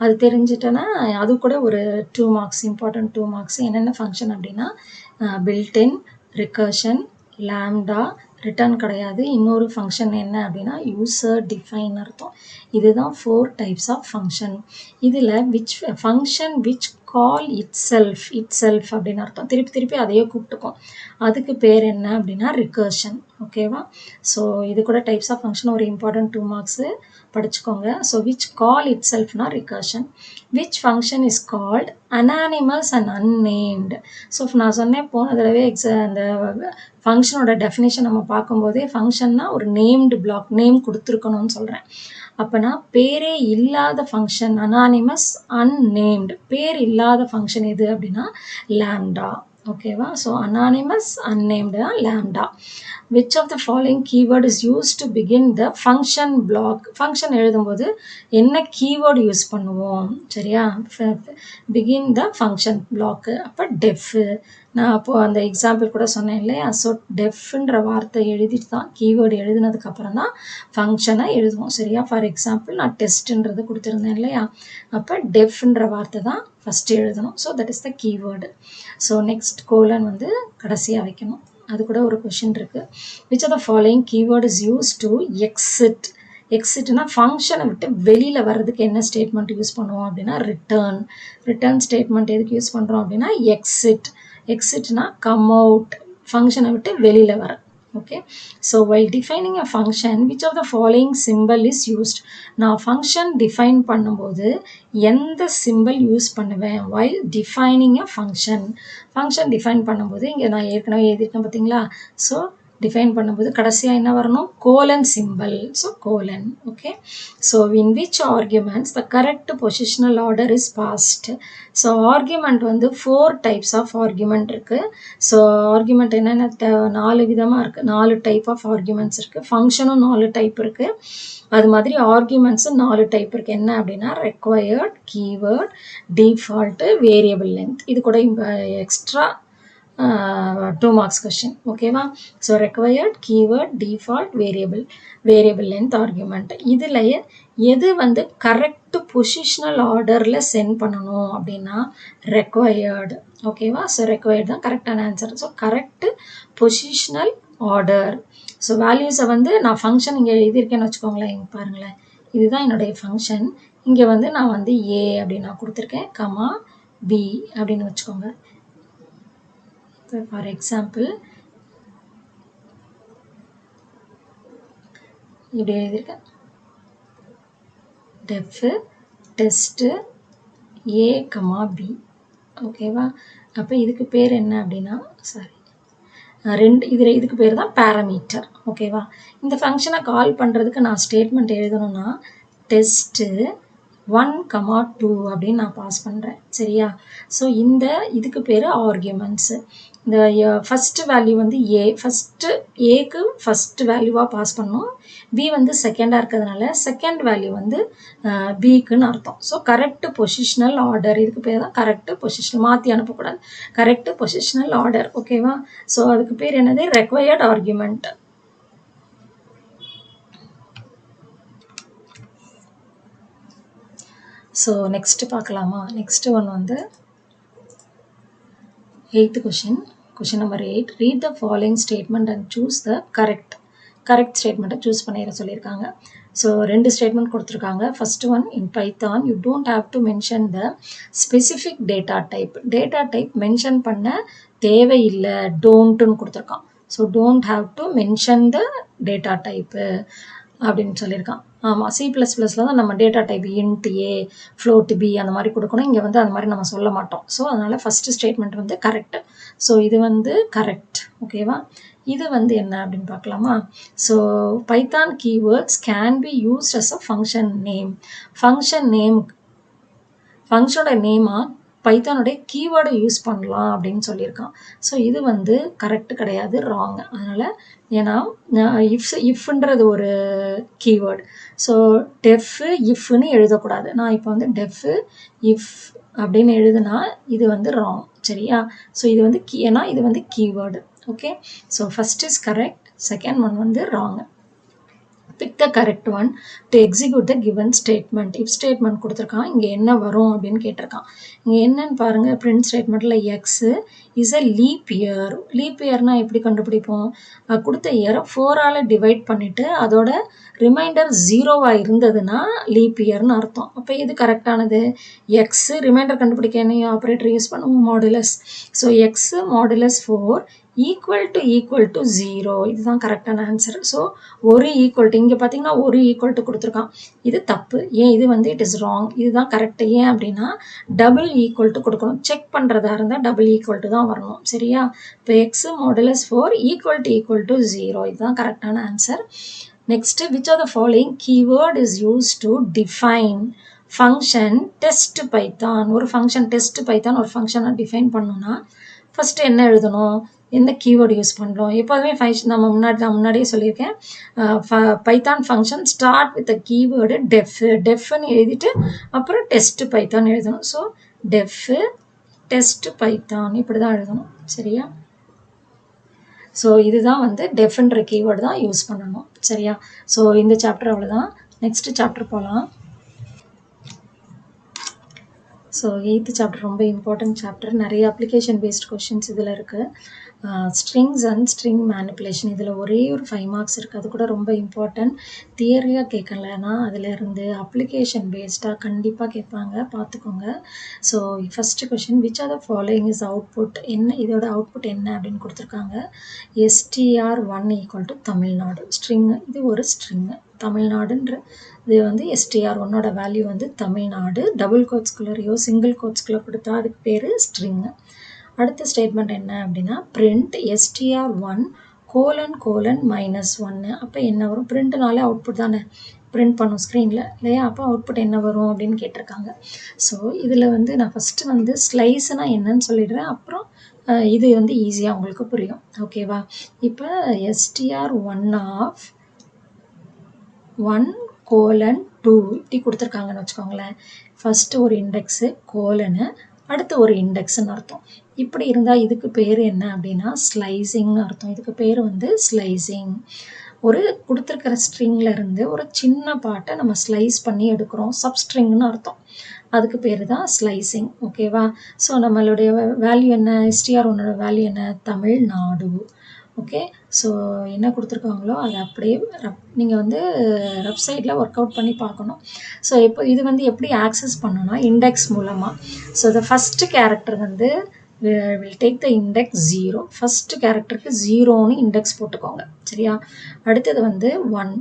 அது தெரிஞ்சிட்டோன்னா அது கூட ஒரு 2 மார்க்ஸ், இம்பார்ட்டன்ட் 2 மார்க்ஸ். என்னென்ன ஃபங்க்ஷன் அப்படின்னா பில்டின், ரிகர்ஷன், லாம்டா, ரிட்டர்ன் கிடையாது. இன்னொரு ஃபங்க்ஷன் என்ன அப்படின்னா யூசர் டிஃபைன் அர்த்தம். இதுதான் 4 டைப்ஸ் ஆஃப் ஃபங்க்ஷன். இதில் which function which call itself அப்படின்னு அர்த்தம். திருப்பி அதையே கூப்பிட்டுக்கும். அதுக்கு பேர் என்ன அப்படின்னா ரிகர்ஷன். ஓகேவா? ஸோ இது கூட டைப்ஸ் ஆஃப் ஃபங்க்ஷன் ஒரு இம்பார்ட்டன்ட் 2 மார்க்ஸு படிச்சுக்கோங்க. ஸோ விச் கால் இட்செல்ஃப்னா recursion. Which function is called anonymous and unnamed. So நான் சொன்னேன் போன தடவை அந்த ஃபங்க்ஷனோட டெஃபினேஷன் நம்ம பார்க்கும்போதே ஃபங்க்ஷன்னா ஒரு நேம்டு பிளாக், நேம் கொடுத்துருக்கணும்னு சொல்கிறேன். அப்போனா பேரே இல்லாத ஃபங்க்ஷன் அனானிமஸ் அன்னேம்டு. பேர் இல்லாத ஃபங்க்ஷன் எது அப்படின்னா லாம்டா. ஓகேவா? ஸோ அனானிமஸ் அன்னேம்டு தான் lambda. which of the following keyword is used to begin the function block? Function எழுதும்போது என்ன கீவேர்டு யூஸ் பண்ணுவோம்? சரியா? begin the function block. அப்போ டெஃப். நான் அப்போது அந்த எக்ஸாம்பிள் கூட சொன்னேன் இல்லையா? ஸோ டெஃப்ன்ற வார்த்தை எழுதிட்டு தான் கீவேர்டு எழுதினதுக்கப்புறம் தான் ஃபங்க்ஷனை எழுதுவோம். சரியா? ஃபார் எக்ஸாம்பிள் நான் டெஸ்ட்டுன்றது கொடுத்துருந்தேன் இல்லையா? அப்போ டெஃப்ன்ற வார்த்தை தான் ஃபஸ்ட்டு எழுதணும். So that is the keyword. So next colon வந்து கடைசியாக வைக்கணும். அது கூட ஒரு கொஷின் இருக்குது. Which are the following keyword is use to exit. எக்ஸிட்னா ஃபங்க்ஷனை விட்டு வெளியில் வர்றதுக்கு என்ன ஸ்டேட்மெண்ட் யூஸ் பண்ணுவோம் அப்படின்னா ரிட்டர்ன் ஸ்டேட்மெண்ட் எதுக்கு யூஸ் பண்ணுறோம் அப்படின்னா எக்ஸிட்னா கம் அவுட், ஃபங்க்ஷனை விட்டு வெளியில் வர. Okay? So while defining a function, which of the following symbol is used? நான் ஃபங்க்ஷன் டிஃபைன் பண்ணும்போது எந்த சிம்பிள் யூஸ் பண்ணுவேன்? while defining a function. Function define பண்ணும்போது இங்கே நான் ஏற்கனவே எழுதியிருக்கேன் பார்த்தீங்களா? ஸோ டிஃபைன் பண்ணும்போது கடைசியாக என்ன வரணும்? Colon simple. So colon. Okay? So in which arguments the correct positional order is passed. So argument வந்து 4 டைப்ஸ் ஆஃப் ஆர்குமெண்ட் இருக்குது. ஸோ ஆர்குமெண்ட் என்னென்ன 4 விதமாக இருக்குது. 4 டைப் ஆஃப் ஆர்குமெண்ட்ஸ் இருக்குது. ஃபங்க்ஷனும் 4 டைப் இருக்குது. அது மாதிரி ஆர்குமெண்ட்ஸும் 4 டைப் இருக்குது. என்ன அப்படின்னா required, keyword, default, variable length. இது கூட எக்ஸ்ட்ரா 2 மார்க்ஸ் கொஸ்டின். ஓகேவா? So required, keyword, default, variable length argument. இதில் எது வந்து கரெக்ட் பொசிஷனல் ஆர்டரில் சென்ட் பண்ணணும் அப்படின்னா ரெக்வயர்டு. ஓகேவா? ஸோ ரெக்வயர்டு தான் கரெக்டான answer. So correct positional order. So வேல்யூஸை வந்து நான் ஃபங்க்ஷன் இங்கே எழுதியிருக்கேன்னு வச்சுக்கோங்களேன். இங்கே பாருங்களேன், இதுதான் என்னுடைய ஃபங்க்ஷன். இங்கே வந்து நான் வந்து ஏ அப்படின்னு நான் கொடுத்துருக்கேன், கமா பி அப்படின்னு வச்சுக்கோங்க. ஃபார் எக்ஸாம்பிள் இப்படி எழுதியிருக்கேன், def test A comma B. ஓகேவா? அப்போ இதுக்கு பேர் என்ன அப்படின்னா இதுக்கு பேர் தான் பேராமீட்டர். ஓகேவா? இந்த ஃபங்க்ஷனை கால் பண்ணுறதுக்கு நான் ஸ்டேட்மெண்ட் எழுதணும்னா டெஸ்ட்டு 1,2 அப்படின்னு நான் பாஸ் பண்ணுறேன். சரியா? ஸோ இதுக்கு பேர் ஆர்கியூமெண்ட்ஸு. இந்த ஃபஸ்ட்டு வேல்யூ வந்து ஏக்கு ஃபஸ்ட்டு வேல்யூவாக பாஸ் பண்ணோம். பி வந்து செகண்டாக இருக்கிறதுனால செகண்ட் வேல்யூ வந்து பிக்குன்னு அர்த்தம். ஸோ கரெக்ட் பொசிஷனல் ஆர்டர், இதுக்கு பேர் தான் கரெக்ட் பொசிஷனல், மாற்றி அனுப்பக்கூடாது, கரெக்ட் பொசிஷனல் ஆர்டர். ஓகேவா? ஸோ அதுக்கு பேர் என்னது? Required argument. ஸோ நெக்ஸ்ட் பார்க்கலாமா? நெக்ஸ்ட் ஒன் வந்து 8th question number 8. Read the following statement and choose the correct ஸ்டேட்மெண்ட்டை சூஸ் பண்ணிட சொல்லியிருக்காங்க. ஸோ 2 ஸ்டேட்மெண்ட் கொடுத்துருக்காங்க. First one, in Python you don't have to mention the specific data type mention பண்ண தேவையில்லை, டோன்ட்டுன்னு கொடுத்துருக்கான். So don't have to mention the data type அப்படின்னு சொல்லியிருக்கான். ஆமாம், C++ல தான் நம்ம டேட்டா டைப் இன்ட் ஏ, ஃப்ளோட் பி அந்த மாதிரி கொடுக்கணும். இங்கே வந்து அந்த மாதிரி நம்ம சொல்ல மாட்டோம். ஸோ அதனால் ஃபஸ்ட்டு ஸ்டேட்மெண்ட் வந்து கரெக்ட். ஸோ இது வந்து கரெக்ட். ஓகேவா? இது வந்து என்ன அப்படின்னு பார்க்கலாமா? So Python keywords can be used as a function name. ஃபங்க்ஷனோட நேமாக பைத்தானுடைய கீவேர்டை யூஸ் பண்ணலாம் அப்படின்னு சொல்லியிருக்கான். ஸோ இது வந்து கரெக்ட் கிடையாது, ராங். அதனால் ஏன்னா இஃப்ன்றது ஒரு கீவேர்டு. ஸோ இஃப்னு எழுதக்கூடாது. நான் இப்போ வந்து இஃப் அப்படின்னு எழுதுனா இது வந்து ராங். சரியா? ஸோ இது வந்து ஏன்னா இது வந்து keyword. Okay, so first is correct, second one வந்து wrong. Pick the correct one to execute the given statement. If statement கொடுத்துருக்கான், இங்கே என்ன வரும் அப்படின்னு கேட்டிருக்கான். இங்கே என்னன்னு பாருங்க, print statementல x is a leap year. leap yearனா எப்படி கண்டுபிடிப்போம்? கொடுத்த இயரை 4ஆல் டிவைட் பண்ணிட்டு அதோட ரிமைண்டர் 0வா இருந்ததுன்னா லீப் இயர்னு அர்த்தம். அப்போ இது கரெக்டானது. எக்ஸ் ரிமைண்டர் கண்டுபிடிக்க என்ன ஆப்ரேட்டர் யூஸ் பண்ணுவோம்? Modulus. So X modulus 4 equal to 0. இதுதான் கரெக்டான ஆன்சர். ஸோ ஒரு ஈக்குவல் டு, இங்கே பார்த்தீங்கன்னா ஒரு ஈக்குவல் டு கொடுத்துருக்கான். இது தப்பு. ஏன்? இது வந்து இட் இஸ் ராங். இதுதான் கரெக்டு. ஏன் அப்படின்னா டபுள் ஈக்குவல் டு கொடுக்கணும். செக் பண்ணுறதா இருந்தால் டபுள் ஈக்குவல் டு தான் வரணும். சரியா? இப்போ எக்ஸ் மாடுலஸ் 4 ஈக்குவல் டு 0. இதுதான் கரெக்டான answer. Next, which are the following keyword is use to define function test Python. ஒரு ஃபங்க்ஷன் டெஸ்ட் பைத்தான் ஒரு ஃபங்க்ஷனை டிஃபைன் பண்ணணும்னா ஃபர்ஸ்ட் என்ன எழுதணும்? எந்த கீவேர்டு யூஸ் பண்ணுறோம்? எப்போதுமே நான் முன்னாடியே சொல்லியிருக்கேன், Python function start with keyword டெஃப்னு எழுதிட்டு அப்புறம் டெஸ்ட் பைத்தான் எழுதணும். ஸோ டெஸ்ட் பைத்தான் இப்படி தான் எழுதணும். சரியா? ஸோ இதுதான் வந்து டெஃப்ன்ற கீவேர்டு தான் யூஸ் பண்ணணும். சரியா? ஸோ இந்த சாப்டர் அவ்வளோதான். நெக்ஸ்ட் சாப்டர் போகலாம். ஸோ 8th சாப்டர் ரொம்ப இம்பார்ட்டன்ட் சாப்டர். நிறைய அப்ளிகேஷன் பேஸ்ட் கொஷின்ஸ் இதில் இருக்குது. ஸ்ட்ரிங்ஸ் அண்ட் ஸ்ட்ரிங் மேனிப்புலேஷன், இதில் ஒரே ஒரு 5 மார்க்ஸ் இருக்குது. அது கூட ரொம்ப இம்பார்ட்டன்ட். தியரியாக கேட்கலன்னா அதிலேருந்து அப்ளிகேஷன் பேஸ்டாக கண்டிப்பாக கேட்பாங்க, பார்த்துக்கோங்க. So first question, which are the following is output. என்ன இதோட அவுட்புட் என்ன அப்படின்னு கொடுத்துருக்காங்க. str1 equal to Tamil Nadu. String, இது ஒரு ஸ்ட்ரிங்கு. தமிழ்நாடுன்ற இது வந்து str1ஓட வேல்யூ வந்து தமிழ்நாடு. டபுள் கோட்ஸ்குள்ளரையோ சிங்கிள் கோட்ஸ்குள்ளே கொடுத்தா அதுக்கு பேர் ஸ்ட்ரிங்கு. அடுத்த ஸ்டேட்மெண்ட் என்ன அப்படின்னா, பிரிண்ட் str1 ::-1. அப்போ என்ன வரும்? பிரிண்ட்னாலே அவுட்புட் தானே, பிரிண்ட் பண்ணும் ஸ்க்ரீனில் இல்லையா? அப்போ அவுட்புட் என்ன வரும் அப்படின்னு கேட்டிருக்காங்க. ஸோ இதில் வந்து நான் ஃபஸ்ட்டு வந்து ஸ்லைஸ்னா என்னன்னு சொல்லிடுறேன், அப்புறம் இது வந்து ஈஸியாக உங்களுக்கு புரியும். ஓகேவா? இப்போ str1 of 1:2 இப்படி கொடுத்துருக்காங்கன்னு வச்சுக்கோங்களேன். ஃபஸ்ட்டு ஒரு இண்டெக்ஸு கோலனு, அடுத்து ஒரு இண்டெக்ஸ்ன்னு அர்த்தம். இப்படி இருந்தால் இதுக்கு பேர் என்ன அப்படின்னா ஸ்லைசிங்னு அர்த்தம். இதுக்கு பேர் வந்து ஸ்லைசிங். ஒரு கொடுத்துருக்கிற ஸ்ட்ரிங்கில் இருந்து ஒரு சின்ன பாட்டை நம்ம ஸ்லைஸ் பண்ணி எடுக்கிறோம், சப்ஸ்ட்ரிங்னு அர்த்தம். அதுக்கு பேர் தான் ஸ்லைசிங். ஓகேவா? ஸோ நம்மளுடைய வேல்யூ என்ன? str1ஓட வேல்யூ என்ன? தமிழ்நாடு. ஓகே, ஸோ என்ன கொடுத்துருக்காங்களோ அதை அப்படியே நீங்கள் வந்து ரஃப் சைடில் ஒர்க் அவுட் பண்ணி பார்க்கணும். ஸோ இப்போ இது வந்து எப்படி ஆக்சஸ் பண்ணணும்னா இண்டெக்ஸ் மூலமாக. ஸோ த ஃபஸ்ட்டு கேரக்டர் வந்து will take the index 0. First கேரக்டருக்கு 0ன்னு இண்டெக்ஸ் போட்டுக்கோங்க. சரியா? அடுத்தது வந்து 1,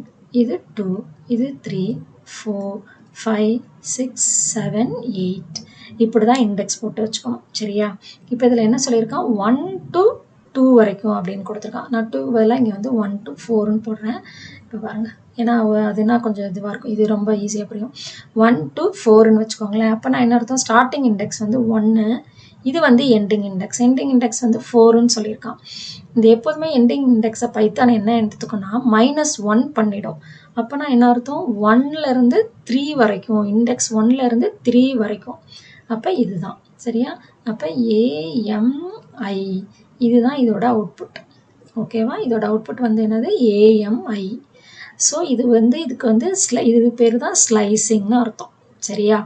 இது 2, இது 3, 4, 5, 6, 7, 8 இப்படி தான் இண்டெக்ஸ் போட்டு வச்சுக்கணும். சரியா? இப்போ இதில் என்ன சொல்லியிருக்கான்? 1 to 2 வரைக்கும் அப்படின்னு கொடுத்துருக்கான். நான் 2 பதிலாக இங்கே வந்து 1 to 4ன்னு போடுறேன். இப்போ பாருங்கள், ஏன்னா அதுனா கொஞ்சம் இதுவாக இருக்கும், இது ரொம்ப ஈஸியாக புரியும். 1 to 4ன்னு வச்சுக்கோங்களேன். அப்போ நான் என்ன அர்த்தம், ஸ்டார்டிங் இண்டெக்ஸ் வந்து 1, இது வந்து எண்டிங் இண்டெக்ஸ். எண்டிங் இண்டெக்ஸ் வந்து 4ன்னு சொல்லியிருக்கான். இந்த எப்போதுமே எண்டிங் இண்டெக்ஸை பைத்தான் என்ன எடுத்துக்கோன்னா -1 பண்ணிடும். அப்போ நான் என்ன அர்த்தம், 1லேருந்து 3 வரைக்கும், இண்டெக்ஸ் 1லேருந்து 3 வரைக்கும். அப்போ இதுதான் சரியா. அப்போ AMI இதுதான் இதோட அவுட்புட். ஓகேவா, இதோட அவுட்புட் வந்து என்னது, AMI. ஸோ இது வந்து இதுக்கு வந்து இது பேர் தான் ஸ்லைசிங்னு அர்த்தம். சரியா.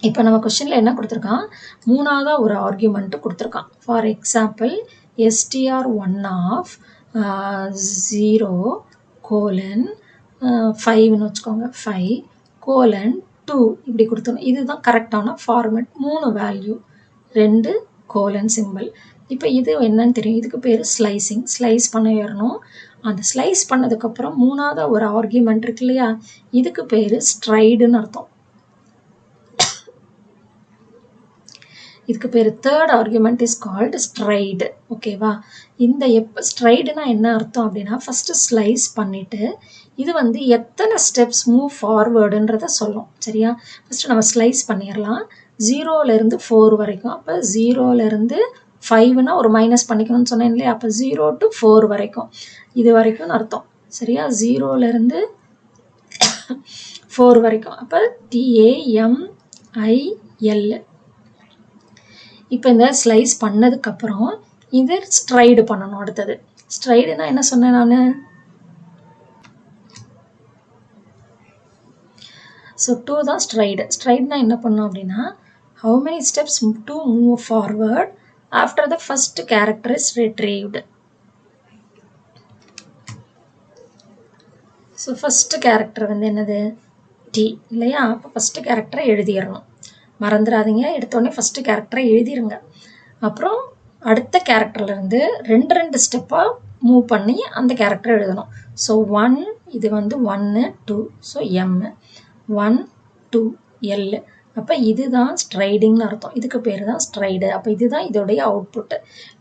இப்போ நம்ம கொஸ்டினில் என்ன கொடுத்துருக்கான், மூணாவதாக ஒரு ஆர்கியூமெண்ட்டு கொடுத்துருக்கான். ஃபார் எக்ஸாம்பிள் str1 ஆஃப் 0:5ன்னு வச்சுக்கோங்க, 5:2 இப்படி கொடுத்துருணும். இதுதான் கரெக்டான ஃபார்மேட். 3 value 2 colon simple. இப்போ இது என்னன்னு தெரியும், இதுக்கு பேர் ஸ்லைசிங். ஸ்லைஸ் பண்ண ஏறணும். அந்த ஸ்லைஸ் பண்ணதுக்கப்புறம் மூணாவது ஒரு ஆர்கியூமெண்ட் இருக்கு இல்லையா, இதுக்கு பேர் ஸ்ட்ரைடுன்னு அர்த்தம். இதுக்கு பேர் third argument is called stride. ஓகேவா. இந்த ஸ்ட்ரைடுனா என்ன அர்த்தம் அப்படின்னா, ஃபஸ்ட்டு ஸ்லைஸ் பண்ணிவிட்டு இது வந்து எத்தனை ஸ்டெப்ஸ் மூவ் ஃபார்வேர்டுன்றத சொல்லும். சரியா. ஃபஸ்ட்டு நம்ம ஸ்லைஸ் பண்ணிடலாம் 0லேருந்து 4 வரைக்கும். அப்போ 0லேருந்து 5னா ஒரு மைனஸ் பண்ணிக்கணும்னு சொன்னேன் இல்லையா. அப்போ 0 to 4 வரைக்கும், இது வரைக்கும்னு அர்த்தம். சரியா. 0லேருந்து 4 வரைக்கும். அப்போ TAMIL. இப்போ இந்த ஸ்லைஸ் பண்ணதுக்கப்புறம் இது ஸ்ட்ரைடு பண்ணணும். அடுத்தது ஸ்ட்ரைடுனா என்ன சொன்னேன் நான், ஸோ 2 தான் ஸ்ட்ரைடு. ஸ்ட்ரைடுனா என்ன பண்ணோம் அப்படின்னா, how many steps to move forward after the first character is ரிட்ரீவ்டு. So first character வந்து என்னது, T இல்லையா. அப்போ ஃபஸ்ட்டு கேரக்டரை எழுதிடணும், மறந்துடாதீங்க. எடுத்தோடனே ஃபஸ்ட்டு கேரக்டரை எழுதிருங்க. அப்புறம் அடுத்த கேரக்டர்லேருந்து 2 ஸ்டெப்பாக மூவ் பண்ணி அந்த கேரக்டரை எழுதணும். ஸோ 1 இது வந்து 1 2, ஸோ M 1 2 L. அப்போ இதுதான் ஸ்ட்ரைடிங்னு அர்த்தம். இதுக்கு பேர் தான் ஸ்ட்ரைடு. அப்போ இதுதான் இதோடைய அவுட்புட்டு.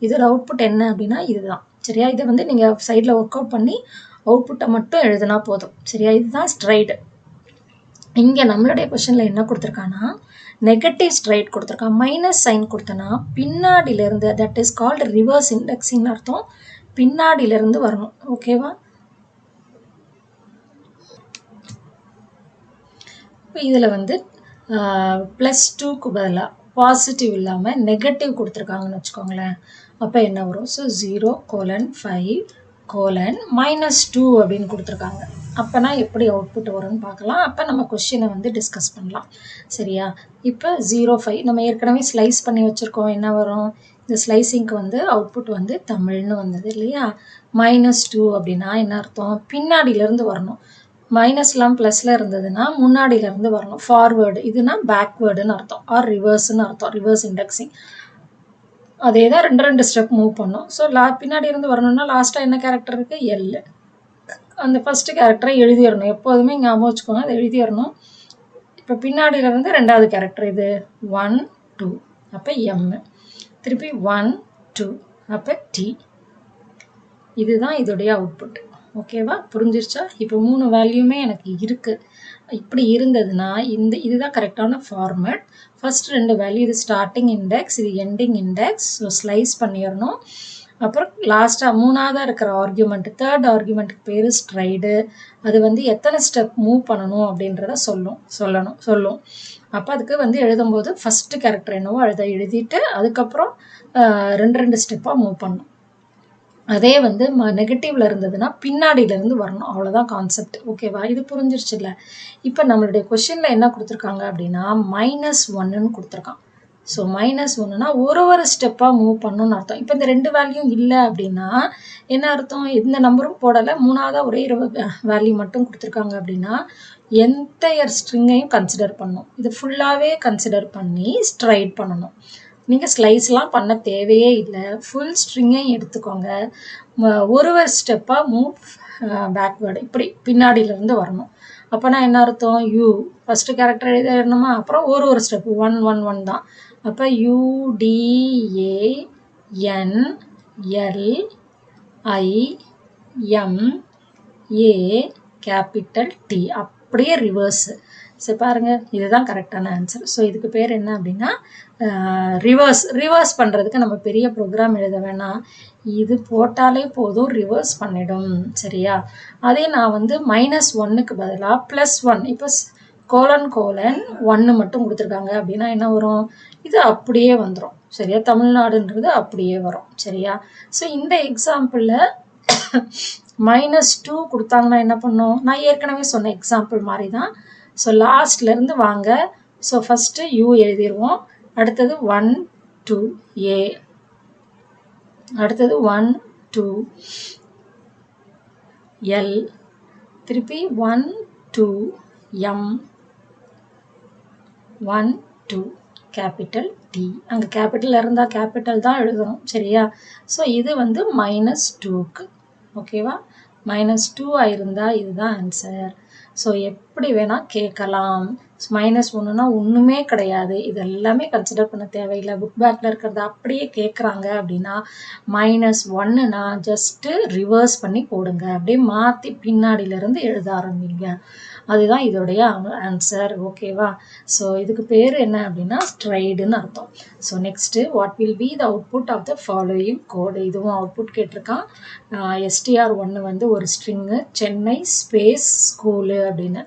இதோட அவுட்புட் என்ன அப்படின்னா இதுதான். சரியா. இதை வந்து நீங்கள் சைடில் ஒர்க் அவுட் பண்ணி அவுட்புட்டை மட்டும் எழுதுனா போதும். சரியா. இதுதான் ஸ்ட்ரைடு. இங்கே நம்மளுடைய கொஷனில் என்ன கொடுத்துருக்கான்னா, நெகட்டிவ் ஸ்ட்ரைட் கொடுத்துருக்கான். மைனஸ் சைன் கொடுத்தனா பின்னாடியிலேருந்து, தட் இஸ் கால்டு ரிவர்ஸ் இண்டெக்ஸிங்னு அர்த்தம், பின்னாடியிலேருந்து வரணும். ஓகேவா. இப்போ இதில் வந்து +2க்கு பதிலாக பாசிட்டிவ் இல்லாமல் நெகட்டிவ் கொடுத்துருக்காங்கன்னு வச்சுக்கோங்களேன். அப்போ என்ன வரும், ஸோ 0:5:-2 அப்படின்னு கொடுத்துருக்காங்க. அப்போனா எப்படி அவுட்புட் வரும்னு பார்க்கலாம். அப்போ நம்ம கொஸ்டினை வந்து டிஸ்கஸ் பண்ணலாம். சரியா. இப்போ 0:5 நம்ம ஏற்கனவே ஸ்லைஸ் பண்ணி வச்சுருக்கோம். என்ன வரும், இந்த ஸ்லைசிங்க்கு வந்து அவுட்புட் வந்து தமிழ்னு வந்தது இல்லையா. -2 அப்படின்னா என்ன அர்த்தம், பின்னாடியிலேருந்து வரணும். மைனஸ்லாம் ப்ளஸில் இருந்ததுன்னா முன்னாடியிலேருந்து வரணும். ஃபார்வேர்டு இதுனா பேக்வேர்டுன்னு அர்த்தம், ஆர் ரிவர்ஸ்ன்னு அர்த்தம், ரிவர்ஸ் இண்டெக்ஸிங். அதே தான் 2 ஸ்டெப் மூவ் பண்ணும். ஸோ பின்னாடி இருந்து வரணும்னா லாஸ்ட்டாக என்ன கேரக்டர் இருக்குது, L. அந்த ஃபஸ்ட்டு கேரக்டரை எழுதிடணும். எப்போதுமே ஞாபகம் வச்சுக்கோங்க, அதை எழுதிடணும். இப்போ பின்னாடியிலேருந்து 2வது கேரக்டர் இது 1 2, அப்போ M. திருப்பி 1 2, அப்போ T. இதுதான் இதோடைய அவுட்புட். ஓகேவா, புரிஞ்சிருச்சா. இப்போ 3 வேல்யூமே எனக்கு இருக்குது. இப்படி இருந்ததுன்னா இதுதான் கரெக்டான ஃபார்மேட். ஃபர்ஸ்ட் 2 வேல்யூ, இது ஸ்டார்டிங் இண்டெக்ஸ், இது எண்டிங் இண்டெக்ஸ். ஸோ ஸ்லைஸ் பண்ணிடணும். அப்புறம் லாஸ்ட்டாக மூணாவதாக இருக்கிற ஆர்கியூமெண்ட், தேர்ட் ஆர்கியூமெண்ட்டுக்கு பேர் ஸ்ட்ரைடு. அது வந்து எத்தனை ஸ்டெப் மூவ் பண்ணணும் அப்படின்றத சொல்லும். அப்போ அதுக்கு வந்து எழுதும்போது ஃபஸ்ட்டு கேரக்டர் என்னவோ அதை எழுதிட்டு அதுக்கப்புறம் 2 ஸ்டெப்பாக மூவ் பண்ணணும். அதே வந்து நெகட்டிவ்ல இருந்ததுன்னா பின்னாடியிலேருந்து வரணும். அவ்வளோதான் கான்செப்ட். ஓகேவா, இது புரிஞ்சிருச்சு இல்லை. இப்போ நம்மளுடைய கொஷினில் என்ன கொடுத்துருக்காங்க அப்படின்னா -1ன்னு கொடுத்துருக்கான். ஸோ -1னா ஒரு ஸ்டெப்பாக மூவ் பண்ணணும்னு அர்த்தம். இப்போ இந்த 2 வேல்யூ இல்லை அப்படின்னா என்ன அர்த்தம், எந்த நம்பரும் போடலை, மூணாவதாக ஒரே 20 வேல்யூ மட்டும் கொடுத்துருக்காங்க அப்படின்னா என்டையர் ஸ்ட்ரிங்கையும் கன்சிடர் பண்ணணும். இது ஃபுல்லாகவே கன்சிடர் பண்ணி ஸ்ட்ரைட் பண்ணணும். நீங்கள் ஸ்லைஸ்லாம் பண்ண தேவையே இல்லை, ஃபுல் ஸ்ட்ரிங்கையும் எடுத்துக்கோங்க. ஒரு ஸ்டெப்பாக மூவ் பேக்வேர்டு, இப்படி பின்னாடியிலேருந்து வரணும். அப்போனா என்ன அர்த்தம், U ஃபஸ்ட்டு கேரக்டர் எழுதணுமா, அப்புறம் ஒரு ஸ்டெப்பு 1 1 1 தான். அப்போ UDANL L I M A capital T. அப்படியே ரிவர்ஸ். சரி பாருங்க, இதுதான் கரெக்டான ஆன்சர். ஸோ இதுக்கு பேர் என்ன அப்படின்னா ரிவர்ஸ் பண்ணுறதுக்கு நம்ம பெரிய ப்ரோக்ராம் எழுத வேணாம், இது போட்டாலே போதும், ரிவர்ஸ் பண்ணிடும். சரியா? அதே நான் வந்து -1க்கு பதிலாக +1, இப்போ கோலன் 1 மட்டும் கொடுத்துருக்காங்க அப்படின்னா என்ன வரும்? இது அப்படியே வந்துடும். சரியா? தமிழ்நாடுன்றது அப்படியே வரும். சரியா? ஸோ இந்த எக்ஸாம்பிளில் -2 கொடுத்தாங்கன்னா என்ன பண்ணும்? நான் ஏற்கனவே சொன்ன எக்ஸாம்பிள் மாதிரி தான். ஸோ லாஸ்ட்லேருந்து வாங்க. ஸோ ஃபஸ்ட்டு U எழுதிடுவோம், அடுத்தது 1 2 A, அடுத்தது 1 2 L, திருப்பி 1 2 M, 1 2 கேபிட்டல் T. அங்கே கேபிட்டல் இருந்தால் கேபிட்டல் தான் எழுதணும். சரியா? ஸோ இது வந்து -2க்கு. ஓகேவா? -2 இருந்தால் இதுதான் ஆன்சர். ஸோ எப்படி வேணால் கேட்கலாம். -1னா ஒன்றுமே கிடையாது, இது எல்லாமே கன்சிடர் பண்ண தேவையில்லை. புக் பேக்கில் இருக்கிறத அப்படியே கேட்குறாங்க அப்படின்னா -1னா ஜஸ்ட்டு ரிவர்ஸ் பண்ணி போடுங்க, அப்படியே மாற்றி பின்னாடியிலேருந்து எழுத ஆரம்பிங்க. அதுதான் இதோடைய ஆன்சர். ஓகேவா? ஸோ இதுக்கு பேர் என்ன அப்படின்னா ஸ்ட்ரைடுன்னு அர்த்தம். So next, what will be the output of the following code? இதுவும் அவுட்புட் கேட்டிருக்கான். STR1 வந்து ஒரு ஸ்ட்ரிங்கு, சென்னை ஸ்பேஸ் ஸ்கூலு அப்படின்னு.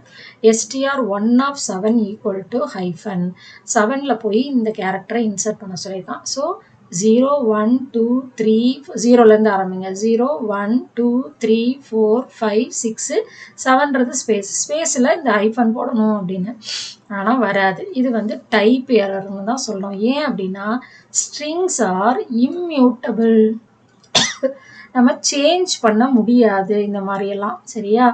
STR1 of 7 equal to -. 7ல் போய் இந்த கேரக்டரை இன்சர்ட் பண்ண சொல்லியிருக்கான். ஸோ 0 1 2 3 0லேருந்து ஆரம்பிங்க. 0 1 2 3 4 5 6 7ன்றது ஸ்பேஸில் இந்த ஹைஃபன் போடணும் அப்படின்னு. ஆனால் வராது. இது வந்து டைப் எரர்னு தான் சொல்லணும். ஏன் அப்படின்னா ஸ்ட்ரிங்ஸ் ஆர் இம்மியூட்டபிள், நம்ம சேஞ்ச் பண்ண முடியாது இந்த மாதிரியெல்லாம். சரியா?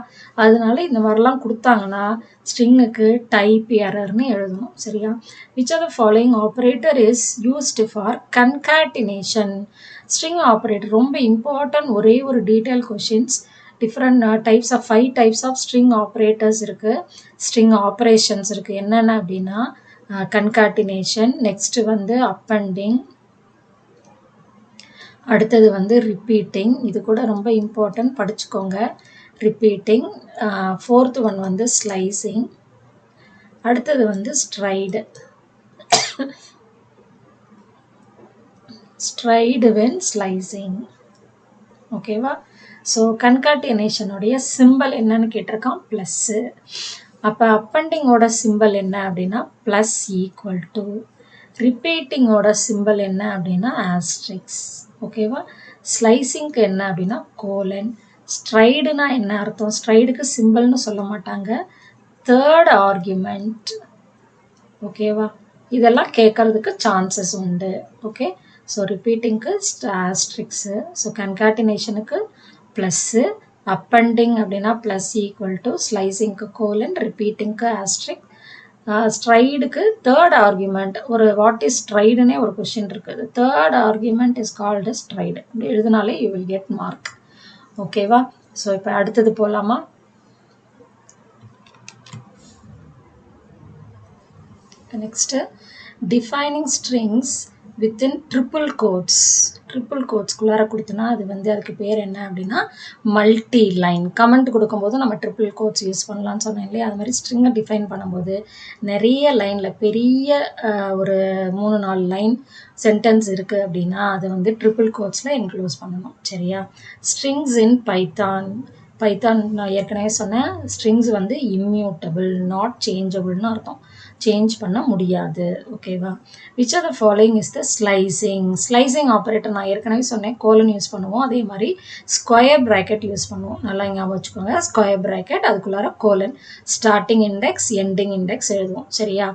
அதனால இந்த மாதிரிலாம் கொடுத்தாங்கன்னா ஸ்ட்ரிங்குக்கு டைப் எரர்னு எழுதணும். சரியா? Which are the following operator is used for concatenation? String operator ரொம்ப இம்பார்ட்டன்ட். ஒரே ஒரு detail questions. Different types of 5 types of string operators இருக்குது, ஸ்ட்ரிங் ஆப்ரேஷன்ஸ் இருக்குது. என்னென்ன அப்படின்னா கன்காட்டினேஷன், நெக்ஸ்ட்டு வந்து அப்பெண்டிங், அடுத்தது வந்து ரிப்பீட்டிங். இது கூட ரொம்ப இம்பார்ட்டன்ட், படிச்சுக்கோங்க. ரிப்பீட்டிங். 4th ஒன் வந்து ஸ்லைசிங், அடுத்தது வந்து ஸ்ட்ரைடு. Stride when slicing. ஓகேவா? ஸோ கன்காட்டினேஷனுடைய சிம்பிள் என்னன்னு கேட்டிருக்கான், ப்ளஸ்ஸு. அப்போ அப்பெண்டிங்கோட சிம்பிள் என்ன அப்படின்னா ப்ளஸ் ஈக்குவல் டு. ரிப்பீட்டிங்கோட சிம்பிள் என்ன அப்படின்னா ஆஸ்ட்ரிக்ஸ். ஓகேவா? ஸ்லைசிங்க்கு என்ன அப்படின்னா கோலன். ஸ்ட்ரைடுனா என்ன அர்த்தம்? ஸ்ட்ரைடுக்கு சிம்பிள்னு சொல்ல மாட்டாங்க, தேர்ட் ஆர்குமெண்ட். ஓகேவா? இதெல்லாம் கேட்கறதுக்கு சான்சஸ் உண்டு. ஓகே? ஸோ ரிப்பீட்டிங்க்கு ஆஸ்ட்ரிக்ஸு, ஸோ கன்காட்டினேஷனுக்கு ப்ளஸ்ஸு, அப்பெண்டிங் அப்படின்னா ப்ளஸ் ஈக்குவல் டு, ஸ்லைசிங்க்கு கோலன், ரிப்பீட்டிங்க்கு ஆஸ்ட்ரிக், ஸ்ட்ரைடுக்கு தேர்ட் ஆர்குமெண்ட். ஒரு வாட் இஸ் ஸ்ட்ரைடுன்னே ஒரு கொஷின் இருக்குது. Third argument is called stride. அப்படி எழுதினாலே யூ வில் கெட் மார்க். ஓகேவா? ஸோ இப்போ அடுத்தது போகலாமா? Next, defining strings within triple quotes. Triple கோட்ஸ்குள்ளார கொடுத்தனா அது வந்து அதுக்கு பேர் என்ன அப்படின்னா மல்டி லைன். கமெண்ட் கொடுக்கும்போது நம்ம ட்ரிபிள் கோட்ஸ் யூஸ் பண்ணலான்னு சொன்னேன் இல்லையா? அது மாதிரி ஸ்ட்ரிங்கை டிஃபைன் பண்ணும்போது நிறைய லைனில் பெரிய ஒரு 3-4 லைன் சென்டென்ஸ் இருக்குது அப்படின்னா அதை வந்து ட்ரிபிள் கோட்ஸில் இன்க்ளூஸ் பண்ணணும். சரியா? ஸ்ட்ரிங்ஸ் இன் பைத்தான். பைத்தான் நான் ஏற்கனவே சொன்னேன், ஸ்ட்ரிங்ஸ் வந்து இம்மியூட்டபிள், நாட் சேஞ்சபிள்னு அர்த்தம், சேஞ்ச் பண்ண முடியாது. ஓகேவா? Which are the following is the slicing. Slicing operator நான் ஏற்கனவே சொன்னேன், கோலன் யூஸ் பண்ணுவோம், அதே மாதிரி ஸ்கொயர் ப்ராக்கெட் யூஸ் பண்ணுவோம். நல்லா ஞாபகம் வச்சுக்கோங்க, ஸ்கொயர் ப்ராக்கெட், அதுக்குள்ளார colon, starting index ending index எழுதுவோம். சரியா?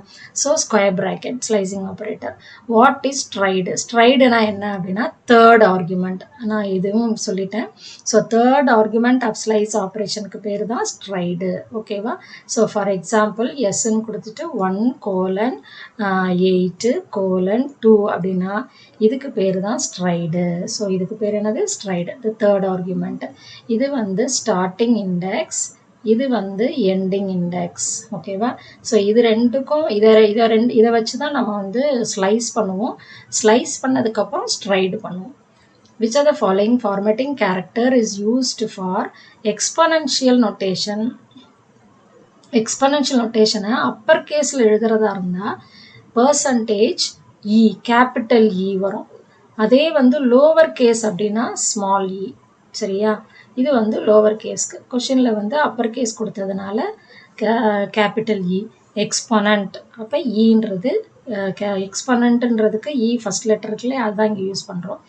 ஸோ square bracket slicing operator. What is stride? ஸ்ட்ரைடுனா என்ன அப்படின்னா தேர்ட் ஆர்குமெண்ட். நான் இதுவும் சொல்லிட்டேன். So third argument of slice ஆப்ரேஷனுக்கு பேர் தான் ஸ்ட்ரைடு. ஓகேவா? ஸோ ஃபார் எக்ஸாம்பிள் எஸ்ன்னு கொடுத்துட்டு 1:8:2 அப்படின்னா இதுக்கு பேர் தான் ஸ்ட்ரைடு. ஸோ இதுக்கு பேர் என்னது? ஸ்ட்ரைடு. இது தேர்ட் ஆர்குமெண்ட். இது வந்து ஸ்டார்டிங் இண்டெக்ஸ், இது வந்து எண்டிங் இண்டெக்ஸ். ஓகேவா? ஸோ இது ரெண்டுக்கும் இதை வச்சு தான் நம்ம வந்து ஸ்லைஸ் பண்ணுவோம். ஸ்லைஸ் பண்ணதுக்கப்புறம் ஸ்ட்ரைடு பண்ணுவோம். Which of the following formatting character is used for exponential notation? Exponential notation Appar கேஸில் எழுதுறதா இருந்தால் percentage E capital E வரும். அதே வந்து லோவர் கேஸ் அப்படின்னா ஸ்மால் இ. சரியா? இது வந்து லோவர் கேஸ்க்கு. கொஷினில் வந்து அப்பர் கேஸ் கொடுத்ததுனால கேபிட்டல் இ. எக்ஸ்பொனண்ட் அப்போ ஈன்றது எக்ஸ்பொனண்ட்ன்றதுக்கு இ ஃபஸ்ட் லெட்டர் இருக்குல்ல, அதுதான் இங்கே யூஸ் பண்ணுறோம்.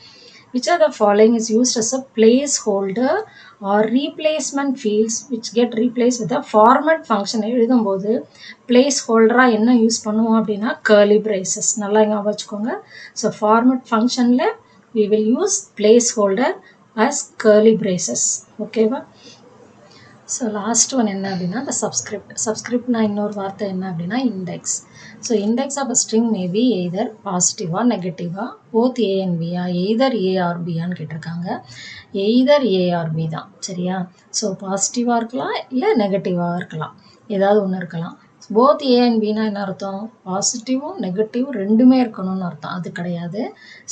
Which of the following is used as a placeholder or replacement fields which get replaced with a format function? எழுதும்போது placeholder என்ன யூஸ் பண்ணுவோம் அப்படின்னா curly braces. நல்லா ஞாபகம் வச்சுக்கோங்க. ஸோ format functionல we will use placeholder as curly braces. ஓகேவா? So last one என்ன அப்படின்னா the subscript. Subscriptனா இன்னொரு வார்த்தை என்ன அப்படின்னா index. So index of a string maybe either பாசிட்டிவா நெகட்டிவா போத் ஏ அண்ட் பியா, எய்தர் ஏஆர்பியான்னு கேட்டிருக்காங்க. எய்தர் ஏஆர்பி தான். சரியா? ஸோ பாசிட்டிவாக இருக்கலாம் இல்லை நெகட்டிவாக இருக்கலாம், ஏதாவது ஒன்று இருக்கலாம். போத் ஏ அண்ட் பின்னா என்ன அர்த்தம்? பாசிட்டிவும் நெகட்டிவும் ரெண்டுமே இருக்கணும்னு அர்த்தம். அது கிடையாது.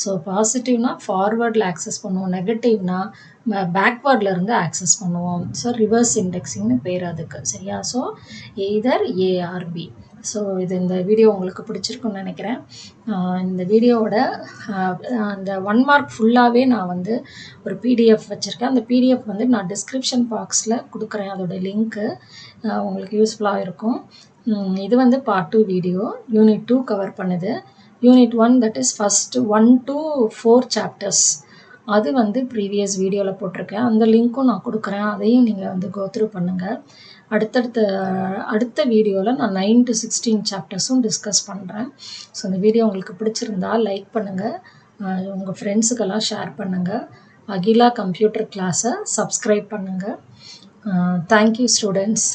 ஸோ பாசிட்டிவ்னா ஃபார்வர்டில் ஆக்சஸ் பண்ணுவோம், நெகட்டிவ்னா பேக்வேர்டில் இருந்து ஆக்சஸ் பண்ணுவோம். ஸோ ரிவர்ஸ் இண்டெக்ஸிங்னு பேர் அதுக்கு. சரியா? So either ARP. ஸோ இந்த வீடியோ உங்களுக்கு பிடிச்சிருக்குன்னு நினைக்கிறேன். இந்த வீடியோவோட அந்த 1 மார்க் ஃபுல்லாகவே நான் வந்து ஒரு பிடிஎஃப் வச்சுருக்கேன். அந்த பிடிஎஃப் வந்து நான் டிஸ்கிரிப்ஷன் பாக்ஸில் கொடுக்குறேன். அதோட லிங்க்கு உங்களுக்கு யூஸ்ஃபுல்லாக இருக்கும். இது வந்து பார்ட் 2 வீடியோ. யூனிட் 2 கவர் பண்ணுது. Unit 1 that is first 1 to 4 chapters. அது வந்து ப்ரீவியஸ் வீடியோவில் போட்டிருக்கேன். அந்த லிங்க்கும் நான் கொடுக்குறேன். அதையும் நீங்கள் வந்து கோத்ரூ பண்ணுங்கள். அடுத்த வீடியோவில் நான் 9 to 16 சாப்டர்ஸும் டிஸ்கஸ் பண்ணுறேன். ஸோ இந்த வீடியோ உங்களுக்கு பிடிச்சிருந்தா லைக் பண்ணுங்கள், உங்கள் ஃப்ரெண்ட்ஸுக்கெல்லாம் ஷேர் பண்ணுங்கள். அகிலா கம்ப்யூட்டர் கிளாஸை சப்ஸ்கிரைப் பண்ணுங்கள். Thank you students.